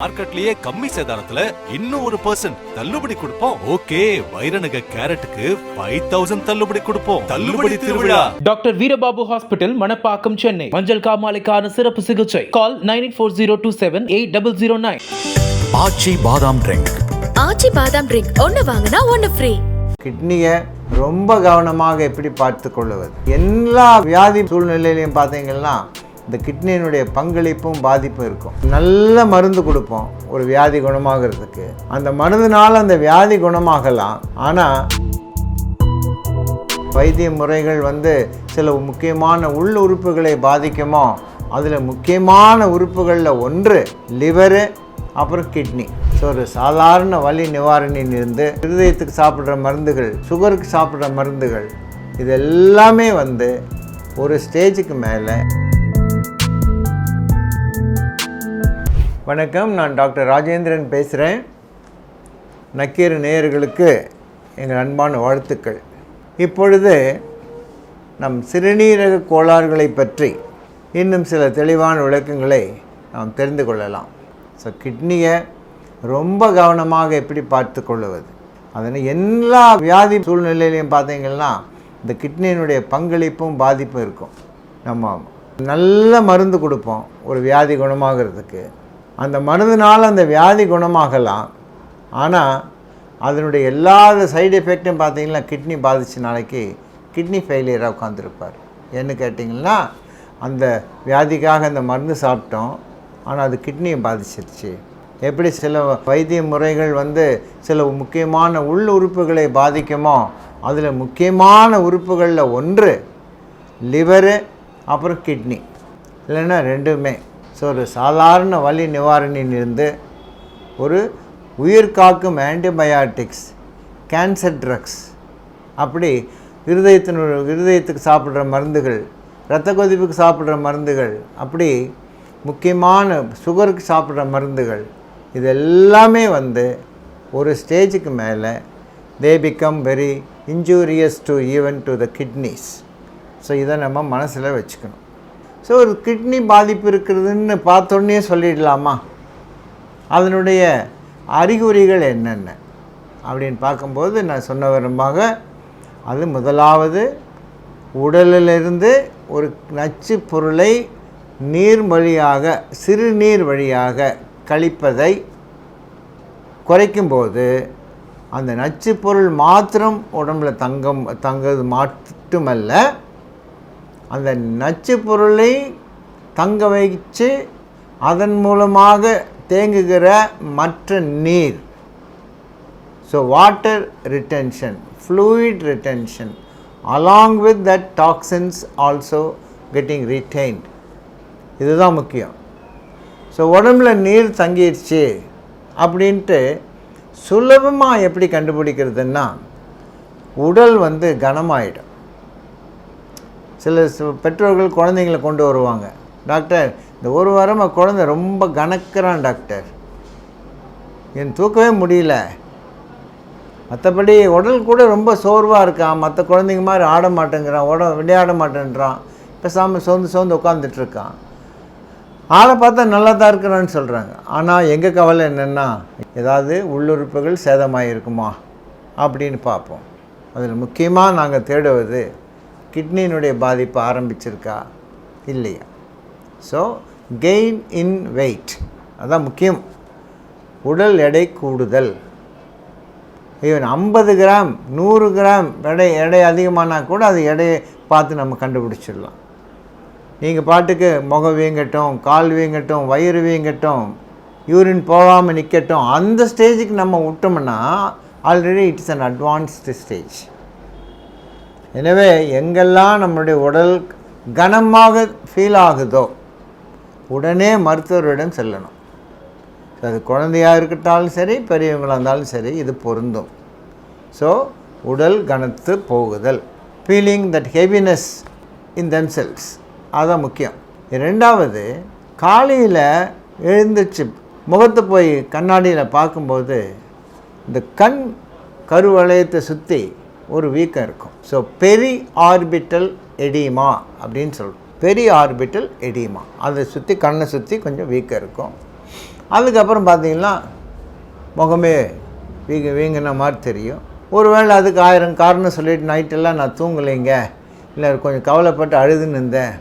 மார்க்கெட்லயே கம்மி சேதாரத்துல இன்னும் 1% தள்ளுபடி கொடுப்போம். ஓகே, வைரநக கேரட்டுக்கு 5000 தள்ளுபடி கொடுப்போம். தள்ளுபடி திருவிழா. Doctor Veerababu hospital, Manapakkam, Chennai. மஞ்சள் காமாலைக்கான சிறப்பு சிகிச்சை. கால் 9840278009. ஆச்சி பாதாம் ட்ரிங்க். ஆச்சி பாதாம் ட்ரிங்க் ஒன்னு வாங்கினா ஒன்னு ஃப்ரீ. கிட்னியை ரொம்ப கவனமாக எப்படி பார்த்து கொள்வது. எல்லா வியாதி சூழ்நிலையிலையும் பார்த்தீங்கன்னா இந்த கிட்னியினுடைய பங்களிப்பும் பாதிப்பும் இருக்கும். நல்ல மருந்து கொடுப்போம் ஒரு வியாதி குணமாகிறதுக்கு. அந்த மருந்துனால் அந்த வியாதி குணமாகலாம். ஆனால் வைத்திய முறைகள் சில முக்கியமான உள் உறுப்புகளை பாதிக்குமோ. அதில் முக்கியமான உறுப்புகளில் ஒன்று லிவரு, அப்புறம் கிட்னி. ஸோ ஒரு சாதாரண வலி நிவாரணியிலிருந்து இருதயத்துக்கு சாப்பிட்ற மருந்துகள், சுகருக்கு சாப்பிட்ற மருந்துகள், இது எல்லாமே ஒரு ஸ்டேஜுக்கு மேலே. வணக்கம், நான் டாக்டர் ராஜேந்திரன் பேசுகிறேன். நக்கீர நேயர்களுக்கு எங்கள் அன்பான வாழ்த்துக்கள். இப்பொழுது நம் சிறுநீரக கோளாறுகளை பற்றி இன்னும் சில தெளிவான விளக்கங்களை நாம் தெரிந்து கொள்ளலாம். ஸோ கிட்னியை ரொம்ப கவனமாக எப்படி பார்த்து கொள்வது. அதனால் எல்லா வியாதி சூழ்நிலையிலையும் பார்த்தீங்கன்னா இந்த கிட்னியினுடைய பங்களிப்பும் பாதிப்பும் இருக்கும். நம்ம நல்ல மருந்து கொடுப்போம் ஒரு வியாதி குணமாகிறதுக்கு. அந்த மருந்துனால் அந்த வியாதி குணமாகலாம். ஆனால் அதனுடைய எல்லா சைடு எஃபெக்டும் பார்த்தீங்கன்னா கிட்னி பாதித்த நாளைக்கு கிட்னி ஃபெயிலியராக உட்காந்துருப்பார். என்ன கேட்டிங்கன்னா, அந்த வியாதிக்காக அந்த மருந்து சாப்பிட்டோம், ஆனால் அது கிட்னியை பாதிச்சிருச்சு. எப்படி சில வைத்திய முறைகள் சில முக்கியமான உள் உறுப்புகளை பாதிக்குமோ. அதில் முக்கியமான உறுப்புகளில் ஒன்று லிவரு, அப்புறம் கிட்னி, இல்லைன்னா ரெண்டுமே. ஸோ ஒரு சாதாரண வலி நிவாரணியிலிருந்து ஒரு உயிர் காக்கும் ஆன்டிபயாட்டிக்ஸ், கேன்சர் ட்ரக்ஸ், அப்படி இருதயத்துக்கு சாப்பிட்ற மருந்துகள், இரத்த கொதிப்புக்கு சாப்பிட்ற மருந்துகள், அப்படி முக்கியமான சுகருக்கு சாப்பிட்ற மருந்துகள், இது எல்லாமே ஒரு ஸ்டேஜுக்கு மேலே they become very injurious to even to the kidneys. So இதை நம்ம மனசில் வச்சுக்கணும். ஸோ ஒரு கிட்னி பாதிப்பு இருக்கிறதுன்னு பார்த்தோன்னே சொல்லிடலாமா? அதனுடைய அறிகுறிகள் என்னென்ன அப்படின்னு பார்க்கும்போது நான் சொன்ன விதமாக, அது முதலாவது உடலிலிருந்து ஒரு நச்சு பொருளை நீர் வழியாக, சிறுநீர் வழியாக கழிப்பதை குறைக்கும்போது அந்த நச்சு பொருள் மாத்திரம் உடம்புல தங்கிறது மட்டுமல்ல, அந்த நச்சு பொருளை தங்க வைத்து அதன் மூலமாக தேங்குகிற மற்ற நீர், so water retention, fluid retention, along with that toxins also getting retained. இதுதான் முக்கியம். ஸோ உடம்புல நீர் தங்கிடுச்சு அப்படின்ட்டு சுலபமாக எப்படி கண்டுபிடிக்கிறதுன்னா, உடல் கனமாயிடும். சில பெற்றோர்கள் குழந்தைங்களை கொண்டு வருவாங்க, டாக்டர் இந்த ஒரு வாரமாக குழந்தை ரொம்ப கனக்கிறான் டாக்டர், என் தூக்கவே முடியல, மற்றபடி உடல் கூட ரொம்ப சோர்வாக இருக்கான், மற்ற குழந்தைங்க மாதிரி ஆட மாட்டேங்கிறான், விளையாட மாட்டேன்றான், பேசாமல் சோர்ந்து உட்காந்துட்ருக்கான், ஆளை பார்த்தா நல்லா தான் இருக்கிறான்னு சொல்கிறாங்க. ஆனால் எங்கள் கவலை என்னென்னா, ஏதாவது உள்ளுறுப்புகள் சேதமாகிருக்குமா அப்படின்னு பார்ப்போம். அதில் முக்கியமாக நாங்கள் தேடுவது கிட்னியினுடைய பாதிப்பு ஆரம்பிச்சிருக்கா இல்லையா. ஸோ கெயின் இன் வெயிட், அதுதான் முக்கியம். உடல் எடை கூடுதல், ஈவன் 50 கிராம் 100 கிராம் எடை அதிகமானால் கூட அது எடையை பார்த்து நம்ம கண்டுபிடிச்சிடலாம். நீங்கள் பாட்டுக்கு முகம் வீங்கட்டும், கால் வீங்கட்டும், வயிறு வீங்கட்டும், யூரின் போகாமல் நிற்கட்டும், அந்த ஸ்டேஜுக்கு நம்ம விட்டோம்னா already it's an advanced stage. எனவே எங்கெல்லாம் நம்மளுடைய உடல் கனமாக ஃபீல் ஆகுதோ உடனே மருத்துவரிடம் செல்லணும். அது குழந்தையாக இருக்கட்டாலும் சரி, பெரியவங்களாக இருந்தாலும் சரி, இது பொருந்தும். ஸோ உடல் கனத்து போகுதல், feeling that heaviness in themselves, அதுதான் முக்கியம். ரெண்டாவது, காலையில் எழுந்திரிச்சு முகத்தை போய் கண்ணாடியில் பார்க்கும்போது இந்த கண் கருவளையத்தை சுற்றி ஒரு வீக்கம் இருக்கும். ஸோ பெரி ஆர்பிட்டல் எடிமா அப்படின்னு சொல்கிறோம். பெரி ஆர்பிட்டல் எடிமா, அதை சுற்றி கண்ணை சுற்றி கொஞ்சம் வீக்கம் இருக்கும். அதுக்கப்புறம் பார்த்தீங்கன்னா முகமே வீங்கின மாதிரி தெரியும். ஒருவேளை அதுக்கு 1000 காரணம் சொல்லிட்டு நைட்டெல்லாம் நான் தூங்கலைங்க, இல்லை கொஞ்சம் கவலைப்பட்டு அழுதுன்னு இருந்தேன்,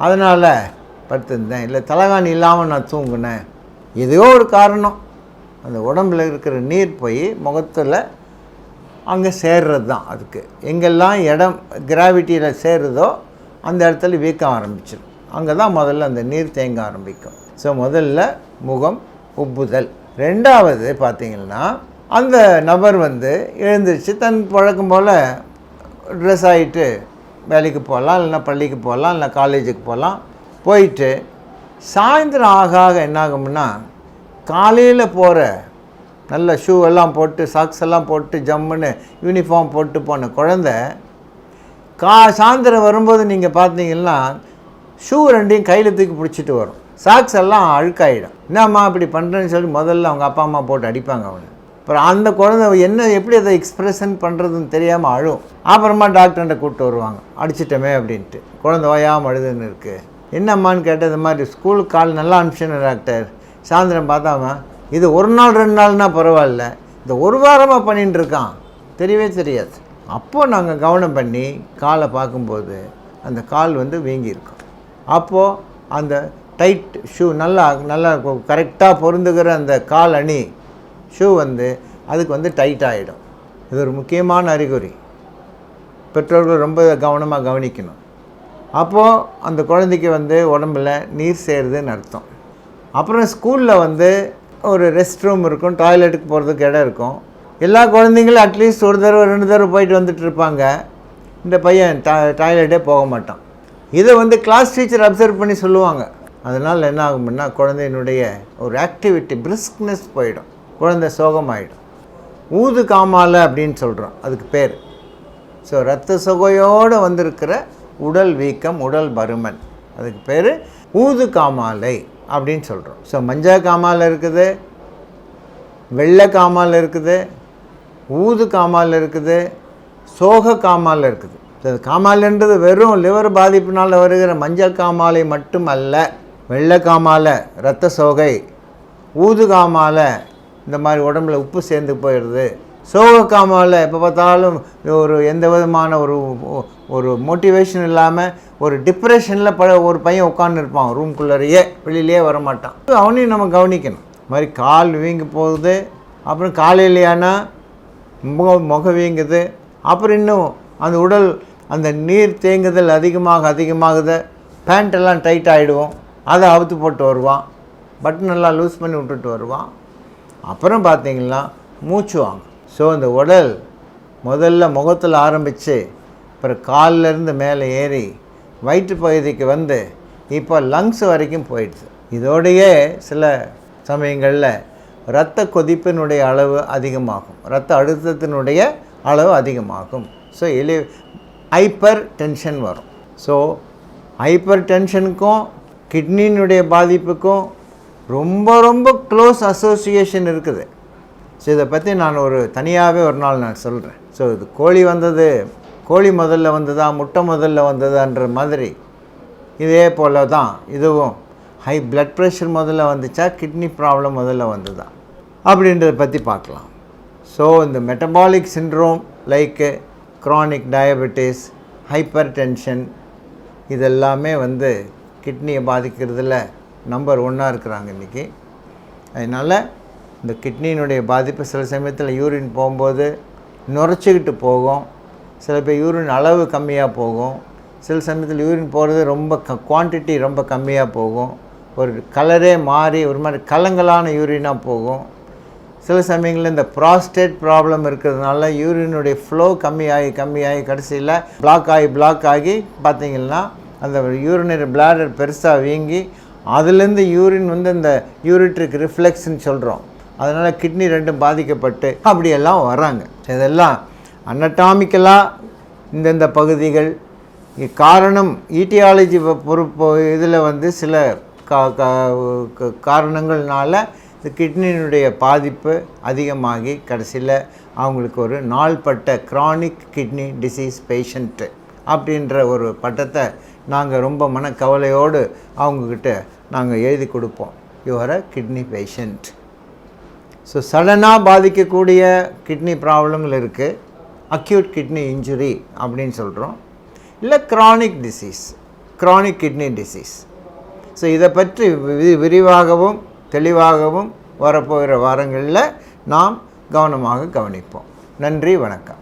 அதனால் படுத்திருந்தேன், இல்லை தலகாணி இல்லாமல் நான் தூங்கினேன், ஏதோ ஒரு காரணம். அந்த உடம்பில் இருக்கிற நீர் போய் முகத்தில் அங்கே சேர்றது தான். அதுக்கு எங்கெல்லாம் இடம் கிராவிட்டியில் சேருதோ அந்த இடத்துல வீக்கம் ஆரம்பிச்சிடும். அங்கே தான் முதல்ல அந்த நீர் தேங்க ஆரம்பிக்கும். ஸோ முதல்ல முகம் உப்புதல். ரெண்டாவது பார்த்திங்கன்னா அந்த நபர் எழுந்திரிச்சு தன் பழக்கம் போல் ட்ரெஸ் ஆகிட்டு வேலைக்கு போகலாம், இல்லைன்னா பள்ளிக்கு போகலாம், இல்லை காலேஜுக்கு போகலாம். போயிட்டு சாயந்தரம் ஆக என்ன ஆகும்னா, காலையில் போகிற நல்ல ஷூ எல்லாம் போட்டு சாக்ஸ் எல்லாம் போட்டு ஜம்முன்னு யூனிஃபார்ம் போட்டு போன குழந்த சாயந்தரம் வரும்போது நீங்கள் பார்த்தீங்கன்னா ஷூ ரெண்டையும் கையில் தூக்கி பிடிச்சிட்டு வரும். சாக்ஸ் எல்லாம் அழுக்காயிடும். என்னம்மா இப்படி பண்ணுறேன்னு சொல்லி முதல்ல அவங்க அப்பா அம்மா போட்டு அடிப்பாங்க அவனை. அப்புறம் அந்த குழந்தை எப்படி அதை எக்ஸ்ப்ரெஷன் பண்ணுறதுன்னு தெரியாமல் அழும். அப்புறமா டாக்டர்கிட்ட கூப்பிட்டு வருவாங்க, அடிச்சிட்டோமே அப்படின்ட்டு. குழந்தை ஓயாமல் அழுதுன்னு இருக்குது. என்னம்மான்னு கேட்டால் இந்த மாதிரி ஸ்கூலுக்கு கால் நல்லா அனுப்பிச்சேன்னு டாக்டர், சாயந்தரம் பார்த்தாமா இது 1 நாள் 2 நாள்னா பரவாயில்ல, இந்த 1 வாரமாக பண்ணிகிட்டு இருக்கான், தெரியவே தெரியாது. அப்போது நாங்கள் கவனம் பண்ணி காலை பார்க்கும்போது அந்த கால் வீங்கியிருக்கும். அப்போது அந்த டைட் ஷூ நல்லா கரெக்டாக பொருந்துகிற அந்த கால் அணி ஷூ அதுக்கு டைட் ஆகிடும். இது ஒரு முக்கியமான அறிகுறி. பெற்றோர்கள் ரொம்ப கவனமாக கவனிக்கணும். அப்போது அந்த குழந்தைக்கு உடம்பில் நீர் சேருதுன்னு அர்த்தம். அப்புறம் ஸ்கூலில் ஒரு ரெஸ்ட் ரூம் இருக்கும், டாய்லெட்டுக்கு போகிறதுக்கு இடம் இருக்கும். எல்லா குழந்தைங்களும் அட்லீஸ்ட் 1 தடவை 2 தடவை போயிட்டு வந்துட்டு இருப்பாங்க. இந்த பையன் டாய்லெட்டே போக மாட்டான். இதை கிளாஸ் டீச்சர் அப்சர்வ் பண்ணி சொல்லுவாங்க. அதனால் என்ன ஆகும்னா குழந்தையினுடைய ஒரு ஆக்டிவிட்டி பிரிஸ்க்னஸ் போயிடும், குழந்தை சோகமாயிடும். ஊது காமாலை அப்படின்னு சொல்கிறோம் அதுக்கு பேர். ஸோ இரத்த சொகையோடு வந்திருக்கிற உடல் வீக்கம், உடல் பருமன், அதுக்கு பேர் ஊது காமாலை அப்படின்னு சொல்கிறோம். ஸோ மஞ்சள் காமாலை இருக்குது, வெள்ளை காமாலை இருக்குது, ஊது காமாலை இருக்குது, சோக காமாலை இருக்குது. காமாலைன்றது வெறும் லிவர் பாதிப்பினால் வருகிற மஞ்சள் காமாலை மட்டும் அல்ல. வெள்ளை காமாலை இரத்த சோகை, ஊது காமாலை இந்த மாதிரி உடம்புல உப்பு சேர்ந்து போயிடுது, சோக காமாலை எப்போ பார்த்தாலும் ஒரு எந்த விதமான ஒரு மோட்டிவேஷன் இல்லாமல் ஒரு டிப்ரெஷனில் ஒரு பையன் உட்காந்துருப்பான் ரூம்குள்ளேயே, வெளியிலே வரமாட்டான். அவனையும் நம்ம கவனிக்கணும். இது மாதிரி கால் வீங்கி போகுது, அப்புறம் காலையிலையானா முக வீங்குது, அப்புறம் இன்னும் அந்த உடல் அந்த நீர் தேங்குதல் அதிகமாகுது. பேண்ட்டெல்லாம் டைட் ஆகிடுவோம், அதை அவுத்து போட்டு வருவான், பட்டன் எல்லாம் லூஸ் பண்ணி விட்டுட்டு வருவான். அப்புறம் பார்த்திங்கன்னா மூச்சு வாங்கும். ஸோ இந்த உடல் முதல்ல முகத்தில் ஆரம்பித்து அப்புறம் காலிலேருந்து மேலே ஏறி வயிற்று பகுதிக்கு இப்போ லங்ஸ் வரைக்கும் போயிடுது. இதோடையே சில சமயங்களில் இரத்த கொதிப்பினுடைய அளவு அதிகமாகும், இரத்த அழுத்தத்தினுடைய அளவு அதிகமாகும். ஸோ ஹைப்பர் டென்ஷன் வரும். ஸோ ஹைப்பர் டென்ஷனுக்கும் கிட்னியினுடைய பாதிப்புக்கும் ரொம்ப ரொம்ப க்ளோஸ் அசோசியேஷன் இருக்குது. ஸோ இதை பற்றி நான் தனியாகவே ஒரு நாள் நான் சொல்கிறேன். ஸோ இது கோழி முதல்ல வந்ததா முட்டை முதல்ல வந்ததான்ற மாதிரி இதே போல் தான் இதுவும் ஹை பிளட் ப்ரெஷர் முதல்ல வந்துச்சா, கிட்னி ப்ராப்ளம் முதல்ல வந்ததா அப்படின்றத பற்றி பார்க்கலாம். ஸோ இந்த metabolic syndrome like chronic diabetes, hyper tension இதெல்லாமே கிட்னியை பாதிக்கிறதுல நம்பர் 1 இருக்கிறாங்க இன்றைக்கி. அதனால் இந்த கிட்னியினுடைய பாதிப்பு சில சமயத்தில் யூரின் போகும்போது நுரைச்சிக்கிட்டு போகும், சில பேர் யூரின் அளவு கம்மியாக போகும், சில சமயத்தில் யூரின் போகிறது ரொம்ப குவான்டிட்டி ரொம்ப கம்மியாக போகும், ஒரு கலரே மாறி ஒரு மாதிரி கலங்கலான யூரினாக போகும். சில சமயங்களில் இந்த ப்ராஸ்டேட் ப்ராப்ளம் இருக்கிறதுனால யூரினுடைய ஃப்ளோ கம்மியாகி கடைசியில் பிளாக் ஆகி பார்த்திங்கன்னா அந்த யூரினரி பிளாடர் பெருசாக வீங்கி அதுலேருந்து யூரின் இந்த யூரிட்ரிக் ரிஃப்ளெக்ஸ்ன்னு சொல்கிறோம். அதனால் கிட்னி ரெண்டும் பாதிக்கப்பட்டு அப்படியெல்லாம் வராங்க. இதெல்லாம் அனட்டாமிக்கலாக இந்தந்த பகுதிகள் காரணம் ஈட்டியாலஜி பொறுப்பு இதில் சில காரணங்கள்னால இந்த கிட்னியினுடைய பாதிப்பு அதிகமாகி கடைசியில் அவங்களுக்கு ஒரு நாள்பட்ட க்ரானிக் கிட்னி டிசீஸ் பேஷண்ட்டு அப்படின்ற ஒரு பட்டத்தை நாங்கள் ரொம்ப மனக்கவலையோடு அவங்கக்கிட்ட நாங்கள் எழுதி கொடுப்போம். You are a kidney patient. So சடனாக பாதிக்கக்கூடிய கிட்னி ப்ராப்ளங்கள் இருக்குது, அக்யூட் கிட்னி இன்ஜுரி அப்படின்னு சொல்கிறோம், இல்லை chronic disease, chronic kidney disease. So இதை பற்றி விரிவாகவும் தெளிவாகவும் வரப்போகிற வாரங்களில் நாம் கவனமாக கவனிப்போம். நன்றி, வணக்கம்.